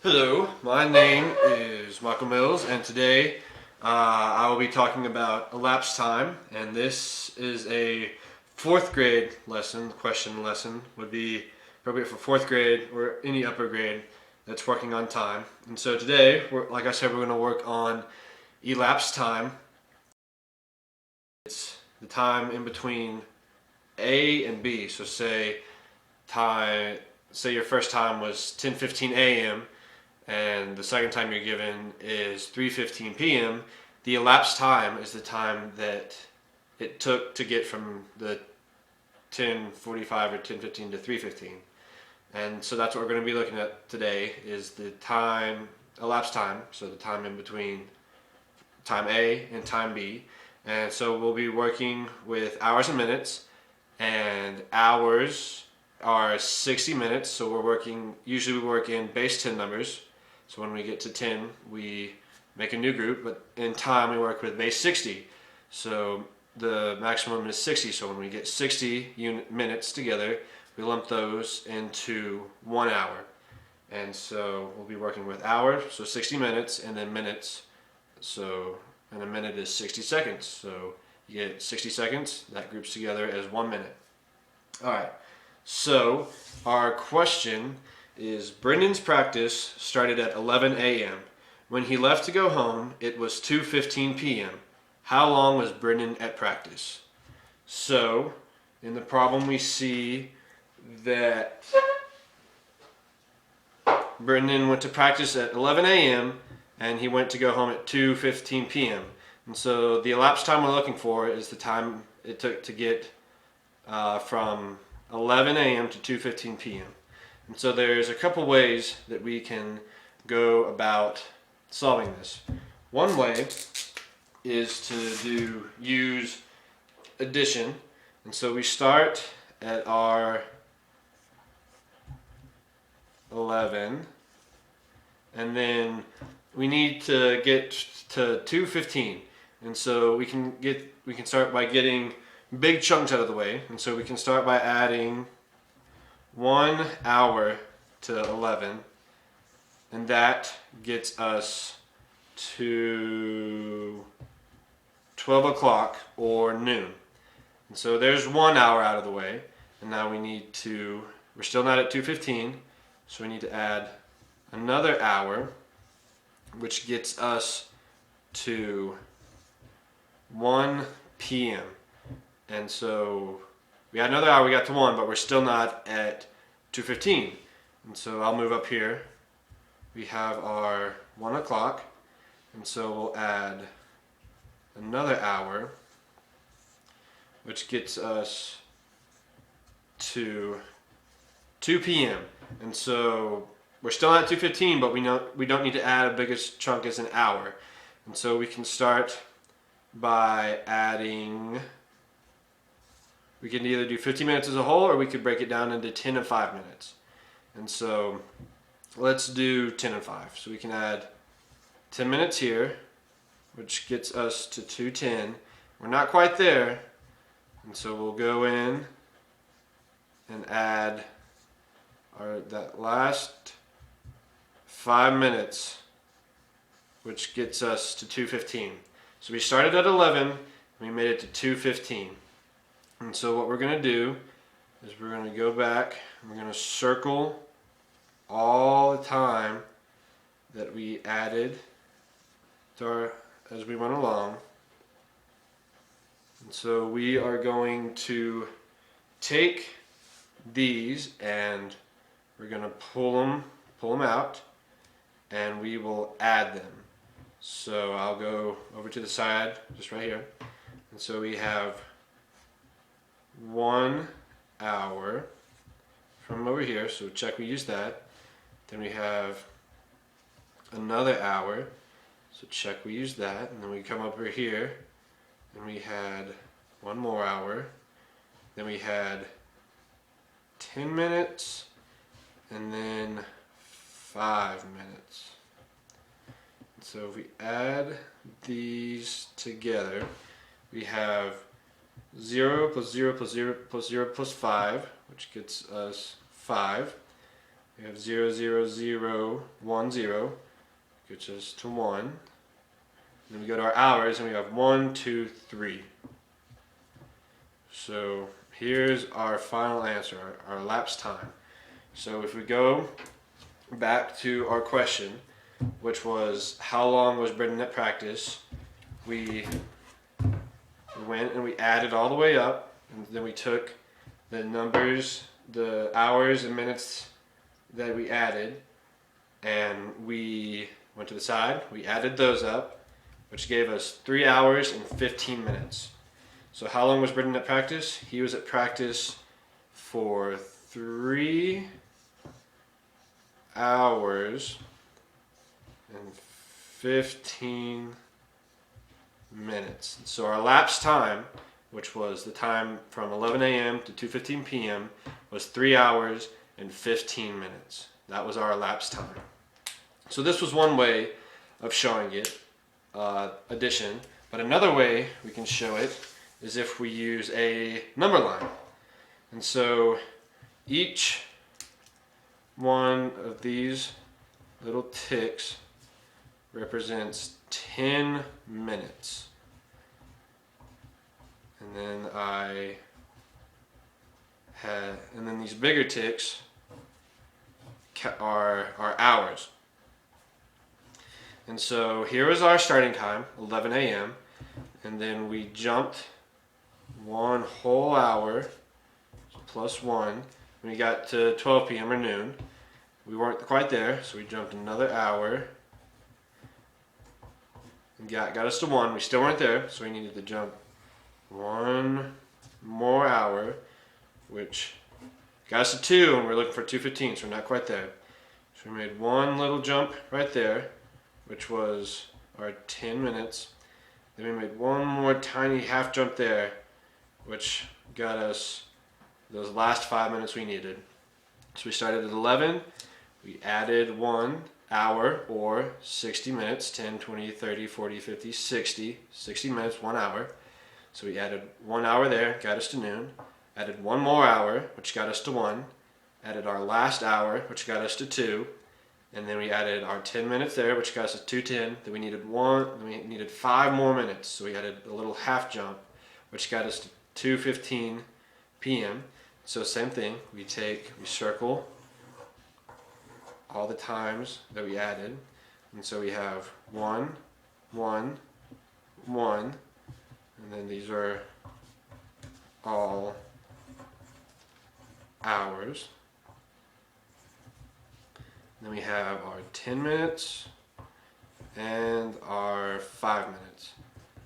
Hello, my name is Michael Mills, and today I will be talking about elapsed time, and this is a fourth grade lesson. The question lesson would be appropriate for fourth grade or any upper grade that's working on time. And so today, like I said, we're going to work on elapsed time. It's the time in between A and B. So say your first time was 10:15 a.m. and the second time you're given is 3:15 p.m. The elapsed time is the time that it took to get from the 10:45 or 10:15 to 3:15. And so that's what we're going to be looking at today is the time, elapsed time, so the time in between time A and time B. And so we'll be working with hours and minutes, and hours are 60 minutes, so usually we work in base 10 numbers. So when we get to 10, we make a new group, but in time we work with base 60. So the maximum is 60, so when we get 60 minutes together, we lump those into 1 hour. And so we'll be working with hours, so 60 minutes, and then minutes. And a minute is 60 seconds. So you get 60 seconds, that groups together as 1 minute. All right, so our question is Brendan's practice started at 11 a.m. When he left to go home, it was 2:15 p.m. How long was Brendan at practice? So in the problem we see that Brendan went to practice at 11 a.m. and he went to go home at 2:15 p.m. And so the elapsed time we're looking for is the time it took to get from 11 a.m. to 2:15 p.m. And so there's a couple ways that we can go about solving this. One way is to use addition. And so we start at our 11, and then we need to get to 2:15. And so we can start by getting big chunks out of the way. And so we can start by adding 1 hour to 11, and that gets us to 12 o'clock or noon. And so there's 1 hour out of the way, and now we're still not at 2:15, so we need to add another hour, which gets us to 1 p.m. And so we had another hour, we got to 1, but we're still not at 2:15. And so I'll move up here. We have our 1 o'clock, and so we'll add another hour, which gets us to 2 p.m. And so we're still at 2:15, but we don't need to add a biggest chunk as an hour. And so we can start by adding. We can either do 50 minutes as a whole, or we could break it down into 10 and 5 minutes. And so let's do 10 and 5. So we can add 10 minutes here, which gets us to 2:10. We're not quite there, and so we'll go in and add that last 5 minutes, which gets us to 2:15. So we started at 11, and we made it to 2:15. And so what we're going to do is we're going to go back and we're going to circle all the time that we added as we went along. And so we are going to take these and we're going to pull them out, and we will add them. So I'll go over to the side, just right here. And so we have 1 hour from over here, so check we use that. Then we have another hour, so check we use that. And then we come over here and we had 1 more hour. Then we had 10 minutes and then 5 minutes. So if we add these together, we have 0 plus 0 plus 0 plus 0 plus 5, which gets us 5. We have 0, 0, 0, 1, 0, gets us to 1. Then we go to our hours and we have 1, 2, 3. So here's our final answer, our elapsed time. So if we go back to our question, which was how long was Brendan at practice, we went and we added all the way up, and then we took the numbers, the hours and minutes that we added, and we went to the side, we added those up, which gave us 3 hours and 15 minutes. So how long was Brendan at practice? He was at practice for 3 hours and 15 minutes. So our elapsed time, which was the time from 11 a.m. to 2:15 p.m., was 3 hours and 15 minutes. That was our elapsed time. So this was one way of showing it, addition. But another way we can show it is if we use a number line. And so each one of these little ticks represents 10 minutes. And then these bigger ticks are hours. And so here was our starting time, 11 a.m. And then we jumped 1 whole hour, plus 1. When we got to 12 p.m. or noon, we weren't quite there, so we jumped another hour. And got us to 1. We still weren't there, so we needed to jump 1 more hour, which got us to 2, and we're looking for 2:15, so we're not quite there. So we made one little jump right there, which was our 10 minutes. Then we made one more tiny half jump there, which got us those last 5 minutes we needed. So we started at 11, we added 1 hour or 60 minutes, 10, 20, 30, 40, 50, 60 minutes, 1 hour. So we added 1 hour there, got us to noon, added 1 more hour, which got us to 1, added our last hour, which got us to 2, and then we added our 10 minutes there, which got us to 2:10. Then we needed 5 more minutes, so we added a little half jump, which got us to 2:15 p.m. So same thing, we circle all the times that we added, and so we have 1, 1, 1, and then these are all hours. Then we have our 10 minutes and our 5 minutes.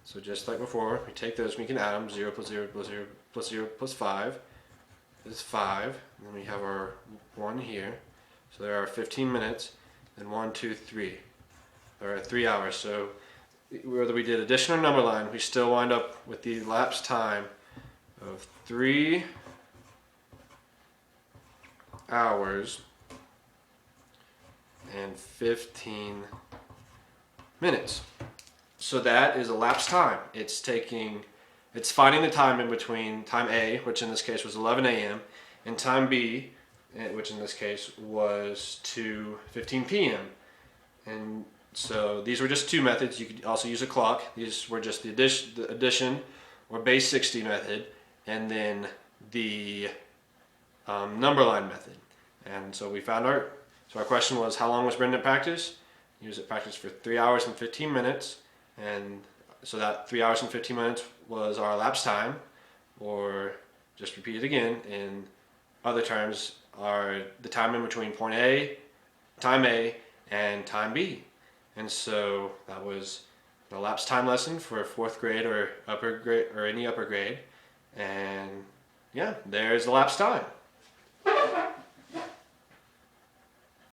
So just like before, we take those, we can add them. 0 plus 0 plus 0 plus 0 plus 5 is 5. And then we have our 1 here. So there are 15 minutes. Then 1, 2, 3. There are 3 hours. So whether we did addition or number line, we still wind up with the elapsed time of 3 hours and 15 minutes. So that is elapsed time. It's finding the time in between time A, which in this case was 11 a.m., and time B, which in this case was 2:15 p.m. And so these were just 2 methods. You could also use a clock. These were just the addition or base 60 method, and then the number line method. And so we found our question was, how long was Brendan at practice? He was at practice for 3 hours and 15 minutes. And so that 3 hours and 15 minutes was our elapsed time, or just repeat it again, in other terms, are the time in between time A, and time B. And so that was an elapsed time lesson for 4th grade or upper grade or any upper grade. And yeah, there's elapsed time.